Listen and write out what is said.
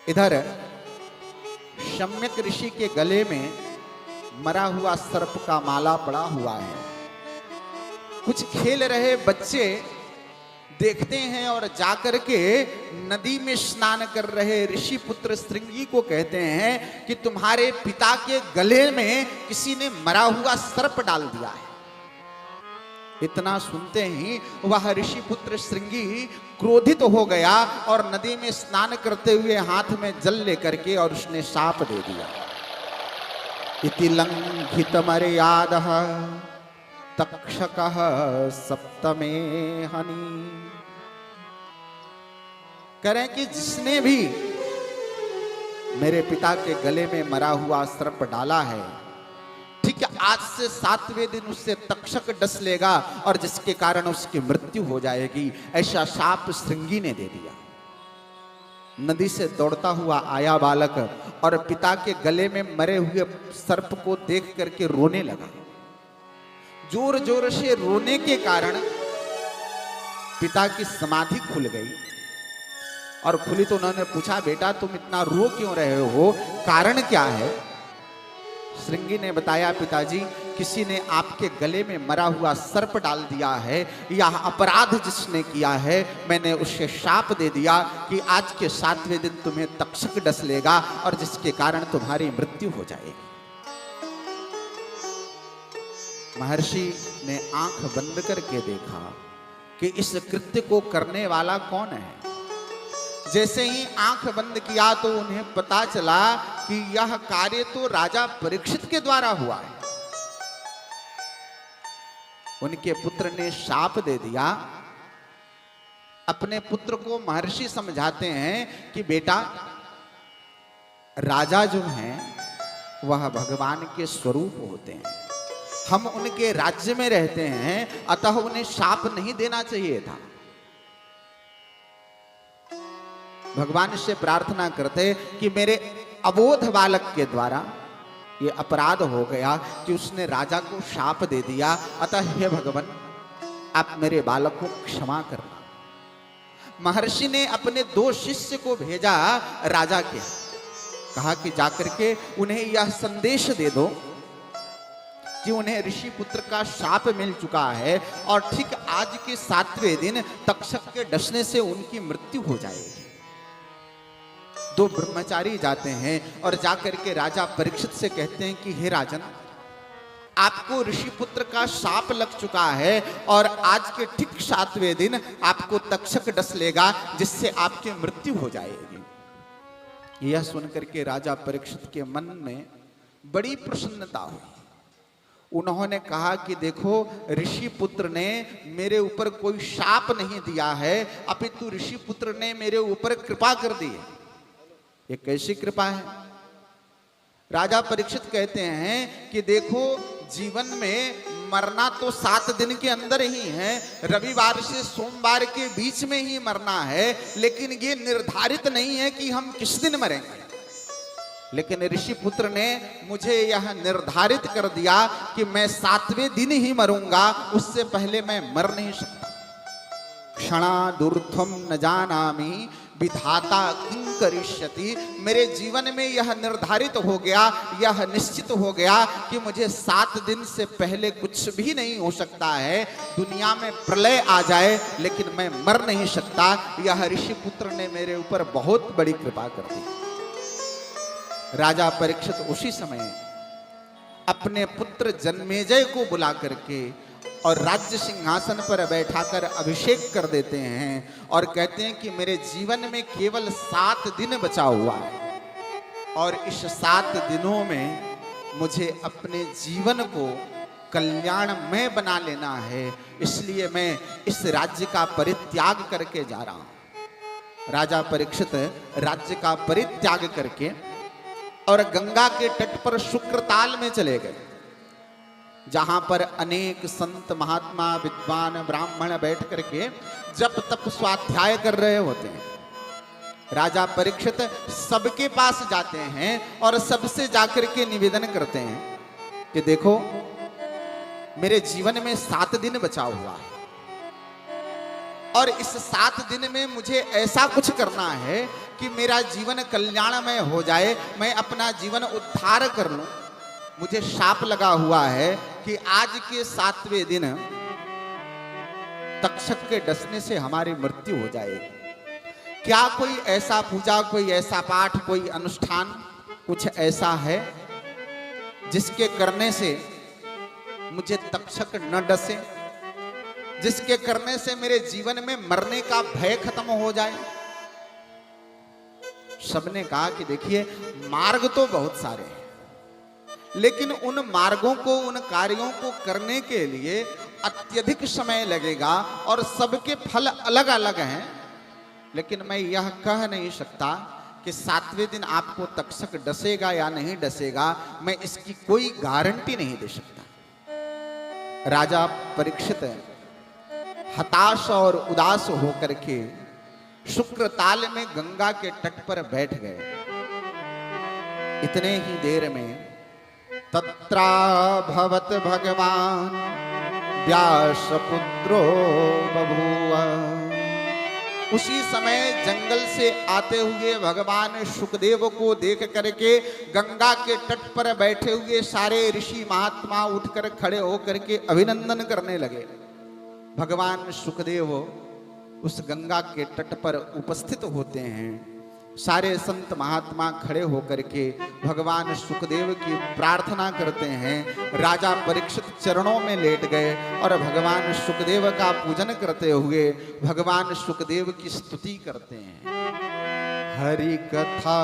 इधर सम्यक ऋषि के गले में मरा हुआ सर्प का माला पड़ा हुआ है। कुछ खेल रहे बच्चे देखते हैं और जाकर के नदी में स्नान कर रहे ऋषि पुत्र श्रृंगी को कहते हैं कि तुम्हारे पिता के गले में किसी ने मरा हुआ सर्प डाल दिया है। इतना सुनते ही वह ऋषि पुत्र श्रृंगी क्रोधित हो गया और नदी में स्नान करते हुए हाथ में जल लेकर के और उसने शाप दे दिया। इति लंघित मर्यादः तक्षकः सप्तमे हनि। करें कि जिसने भी मेरे पिता के गले में मरा हुआ सर्प डाला है, ठीक है, आज से 7वें दिन उससे तक्षक डस लेगा और जिसके कारण उसकी मृत्यु हो जाएगी। ऐसा शाप श्रृंगी ने दे दिया। नदी से दौड़ता हुआ आया बालक और पिता के गले में मरे हुए सर्प को देख करके रोने लगा। जोर जोर से रोने के कारण पिता की समाधि खुल गई और खुली तो उन्होंने पूछा, बेटा तुम इतना रो क्यों रहे हो, कारण क्या है? श्रृंगी ने बताया, पिताजी किसी ने आपके गले में मरा हुआ सर्प डाल दिया है। यह अपराध जिसने किया है, मैंने उसे शाप दे दिया कि आज के 7वें दिन तुम्हें तक्षक डस लेगा और जिसके कारण तुम्हारी मृत्यु हो जाएगी। महर्षि ने आंख बंद करके देखा कि इस कृत्य को करने वाला कौन है। जैसे ही आंख बंद किया तो उन्हें पता चला कि यह कार्य तो राजा परीक्षित के द्वारा हुआ है। उनके पुत्र ने शाप दे दिया। अपने पुत्र को महर्षि समझाते हैं कि बेटा, राजा जो हैं वह भगवान के स्वरूप होते हैं, हम उनके राज्य में रहते हैं, अतः उन्हें शाप नहीं देना चाहिए था। भगवान से प्रार्थना करते कि मेरे अबोध बालक के द्वारा ये अपराध हो गया कि उसने राजा को शाप दे दिया, अतः हे भगवान आप मेरे बालक को क्षमा करना। महर्षि ने अपने 2 शिष्य को भेजा राजा के, कहा कि जाकर के उन्हें यह संदेश दे दो कि उन्हें ऋषि पुत्र का शाप मिल चुका है और ठीक आज के 7वें दिन तक्षक के डसने से उनकी मृत्यु हो जाएगी। 2 ब्रह्मचारी जाते हैं और जाकर के राजा परीक्षित से कहते हैं कि हे राजन, आपको ऋषि पुत्र का शाप लग चुका है और आज के ठीक 7वें दिन आपको तक्षक डस लेगा जिससे आपकी मृत्यु हो जाएगी। यह सुनकर के राजा परीक्षित के मन में बड़ी प्रसन्नता हुई। उन्होंने कहा कि देखो, ऋषि पुत्र ने मेरे ऊपर कोई शाप नहीं दिया है, अपितु ऋषि पुत्र ने मेरे ऊपर कृपा कर दी है। ये कैसी कृपा है? राजा परीक्षित कहते हैं कि देखो, जीवन में मरना तो 7 दिन के अंदर ही है, रविवार से सोमवार के बीच में ही मरना है, लेकिन ये निर्धारित नहीं है कि हम किस दिन मरेंगे। लेकिन ऋषि पुत्र ने मुझे यह निर्धारित कर दिया कि मैं 7वें दिन ही मरूंगा, उससे पहले मैं मर नहीं सकता। क्षणादूर्ध्वं न जानामि विधाता किं करिष्यति। मेरे जीवन में यह निर्धारित हो गया, यह निश्चित हो गया कि मुझे 7 दिन से पहले कुछ भी नहीं हो सकता है। दुनिया में प्रलय आ जाए लेकिन मैं मर नहीं सकता। यह ऋषि पुत्र ने मेरे ऊपर बहुत बड़ी कृपा कर दी। राजा परीक्षित उसी समय अपने पुत्र जन्मेजय को बुला करके और राज्य सिंहासन पर बैठाकर अभिषेक कर देते हैं और कहते हैं कि मेरे जीवन में केवल 7 दिन बचा हुआ है और इस 7 दिनों में मुझे अपने जीवन को कल्याणमय बना लेना है, इसलिए मैं इस राज्य का परित्याग करके जा रहा हूं। राजा परीक्षित राज्य का परित्याग करके और गंगा के तट पर शुक्रताल में चले गए, जहां पर अनेक संत महात्मा विद्वान ब्राह्मण बैठ करके जप तप स्वाध्याय कर रहे होते हैं। राजा परीक्षित सबके पास जाते हैं और सबसे जाकर के निवेदन करते हैं कि देखो, मेरे जीवन में 7 दिन बचा हुआ है और इस 7 दिन में मुझे ऐसा कुछ करना है कि मेरा जीवन कल्याणमय हो जाए, मैं अपना जीवन उद्धार कर लूं। मुझे शाप लगा हुआ है कि आज के 7वें दिन तक्षक के डसने से हमारी मृत्यु हो जाएगी। क्या कोई ऐसा पूजा, कोई ऐसा पाठ, कोई अनुष्ठान कुछ ऐसा है जिसके करने से मुझे तक्षक न डसे, जिसके करने से मेरे जीवन में मरने का भय खत्म हो जाए? सबने कहा कि देखिए, मार्ग तो बहुत सारे हैं, लेकिन उन मार्गों को, उन कार्यों को करने के लिए अत्यधिक समय लगेगा और सबके फल अलग अलग हैं। लेकिन मैं यह कह नहीं सकता कि 7वें दिन आपको तक्षक डसेगा या नहीं डसेगा, मैं इसकी कोई गारंटी नहीं दे सकता। राजा परीक्षित हताश और उदास होकर के शुक्र ताल में गंगा के तट पर बैठ गए। इतने ही देर में तत्राभवत भगवान व्यासपुत्रो बभूव। उसी समय जंगल से आते हुए भगवान शुकदेव को देख करके गंगा के तट पर बैठे हुए सारे ऋषि महात्मा उठकर खड़े होकर के अभिनंदन करने लगे। भगवान शुकदेव उस गंगा के तट पर उपस्थित होते हैं। सारे संत महात्मा खड़े होकर के भगवान शुकदेव की प्रार्थना करते हैं। राजा परीक्षित चरणों में लेट गए और भगवान शुकदेव का पूजन करते हुए भगवान शुकदेव की स्तुति करते हैं। हरि कथा